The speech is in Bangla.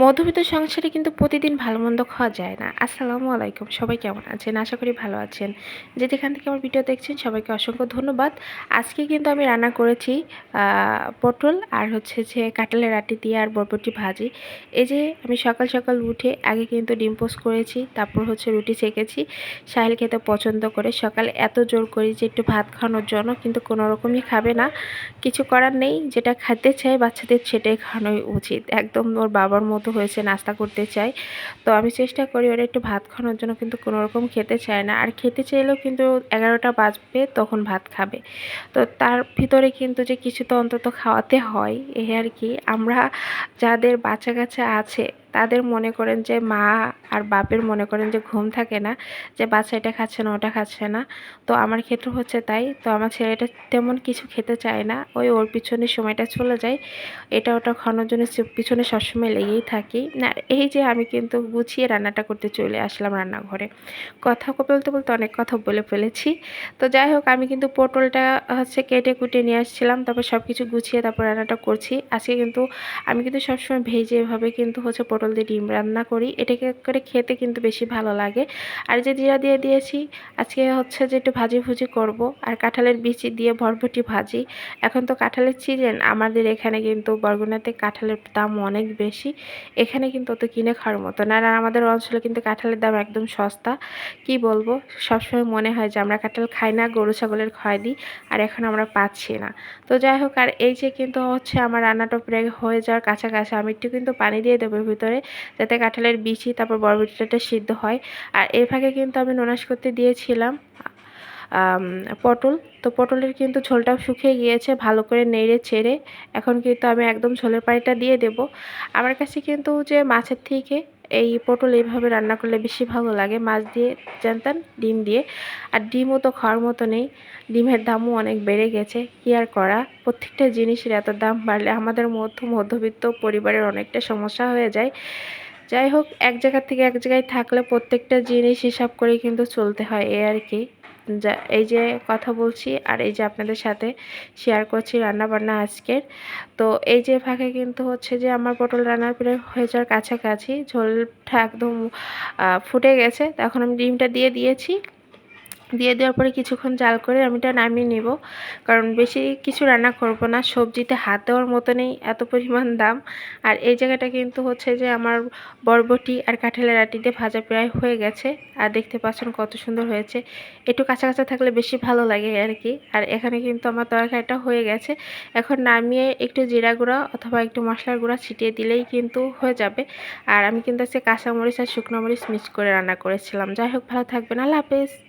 মধ্যবিত্ত সংসারে কিন্তু প্রতিদিন ভালো মন্দ খাওয়া যায় না। আসসালামু আলাইকুম, সবাই কেমন আছেন? আশা করি ভালো আছেন। যেখান থেকে আমার ভিডিও দেখছেন সবাইকে অসংখ্য ধন্যবাদ। আজকে কিন্তু আমি রান্না করেছি পটল আর হচ্ছে যে কাঁঠালের আটি দিয়ে আর বরবটি ভাজি। এই যে আমি সকাল সকাল উঠে আগে কিন্তু ডিম পোস্ট করেছি, তারপর হচ্ছে রুটি সেঁকেছি। সাহিল খেতে পছন্দ করে, সকালে এত জোর করি যে একটু ভাত খাওয়ানোর জন্য, কিন্তু কোনো রকমই খাবে না। কিছু করার নেই, যেটা খেতে চাই বাচ্চাদের সেটাই খাওয়ানোই উচিত। একদম ওর বাবার মতো হয়েছে, নাস্তা করতে চাই। তো আমি চেষ্টা করি ওরা একটু ভাত খাওয়ানোর জন্য, কিন্তু কোনো রকম খেতে চায় না। আর খেতে চাইলেও কিন্তু 11টা বাজবে তখন ভাত খাবে। তো তার ভিতরে কিন্তু যে কিছু তো অন্তত খাওয়াতে হয়, এই আর কি। আমরা যাদের বাচ্চা কাচ্চা আছে তাদের মনে করেন যে মা আর বাপের মনে করেন যে ঘুম থাকে না, যে বাচ্চা এটা খাচ্ছে না ওটা খাচ্ছে না। তো আমার ক্ষেত্রে হচ্ছে তাই। তো আমার ছেলেটা তেমন কিছু খেতে চায় না, ওর পিছনে সময়টা চলে যায়। এটা ওটা খাওয়ানোর জন্য পিছনে সবসময় লেগেই থাকি না। এই যে আমি কিন্তু গুছিয়ে রান্নাটা করতে চলে আসলাম রান্নাঘরে। কথা বলতে বলতে অনেক কথা বলে ফেলেছি। তো যাই হোক, আমি কিন্তু পটলটা হচ্ছে কেটে কুটে নিয়ে আসছিলাম, তারপর সব কিছু গুছিয়ে তারপর রান্নাটা করছি। আজকে কিন্তু আমি কিন্তু সবসময় ভেজে এভাবে কিন্তু হচ্ছে পটল দিয়ে ডিম রান্না করি, এটাকে করে খেতে কিন্তু বেশি ভালো লাগে। আর যে জিরা দিয়ে দিয়েছি, আজকে হচ্ছে যে একটু ভাজি ভুজি করব। আর কাঁঠালের বিচি দিয়ে বরবটি ভাজি। এখন তো কাঁঠালের সিজন, আমাদের এখানে কিন্তু বরগুনাতে কাঁঠালের দাম অনেক বেশি। এখানে কিন্তু অত কিনে খাওয়ার মতো না। আর আমাদের অঞ্চলে কিন্তু কাঁঠালের দাম একদম সস্তা। কি বলবো, সবসময় মনে হয় যে আমরা কাঁঠাল খাই না, গরু ছাগলের খাওয়াই দিই, আর এখন আমরা পাচ্ছি না। তো যাই হোক, আর এই যে কিন্তু হচ্ছে আমার রান্নাটা প্রায় হয়ে যাওয়ার কাছাকাছি। আমি একটু কিন্তু পানি দিয়ে দেবো ভিতরে, যাতে কাঁঠালের বিচি তারপর বরবটিটা সিদ্ধ হয়। আর এর ফাঁকে কিন্তু আমি নোনাশ করতে দিয়েছিলাম পটল। তো পটলের কিন্তু ঝোলটাও শুকিয়ে গিয়েছে, ভালো করে নেড়ে চেড়ে এখন কিন্তু আমি একদম ঝোলের পানিটা দিয়ে দেব। আমার কাছে কিন্তু যে মাছের থেকে এই পটল এইভাবে রান্না করলে বেশি ভালো লাগে, মাছ দিয়ে জানতেন, ডিম দিয়ে। আর ডিমও তো খাওয়ার মতো নেই, ডিমের দামও অনেক বেড়ে গেছে। কি আর করা, প্রত্যেকটা জিনিসের এত দাম বাড়লে আমাদের মধ্যবিত্ত পরিবারের অনেকটা সমস্যা হয়ে যায়। যাই হোক, এক জায়গা থেকে এক জায়গায় থাকলে প্রত্যেকটা জিনিস হিসাব করে কিন্তু চলতে হয়, এই আর কি। যা এই যে কথা বলছি আর এই যে আপনাদের সাথে শেয়ার করছি রান্না বান্না আজকের। তো এই যে ফাঁকে কিন্তু হচ্ছে যে আমার পটল রান্নার প্রায় হয়ে যাওয়ার কাছাকাছি, ঝোলটা একদম ফুটে গেছে। তখন আমি ডিমটা দিয়ে দিয়েছি। দিয়ে দেওয়ার পরে কিছুক্ষণ জাল করে আমি এটা নামিয়ে নেব, কারণ বেশি কিছু রান্না করব না। সবজিতে হাত দেওয়ার মতো নেই, এত পরিমাণ দাম। আর এই জায়গাটা কিন্তু হচ্ছে যে আমার বরবটি আর কাঁঠালের আটিতে ভাজা প্রায় হয়ে গেছে। আর দেখতে পাচ্ছেন কত সুন্দর হয়েছে। একটু কাঁচা কাঁচা থাকলে বেশি ভালো লাগে আর কি। আর এখানে কিন্তু আমার তরকারিটা হয়ে গেছে। এখন নামিয়ে একটু জিরা গুঁড়া অথবা একটু মশলার গুঁড়া ছিটিয়ে দিলেই কিন্তু হয়ে যাবে। আর আমি কিন্তু আজকে কাঁচামরিচ আর শুকনো মরিচ মিক্স করে রান্না করেছিলাম। যাই হোক, ভালো থাকবেন, আল্লাহ হাফেজ।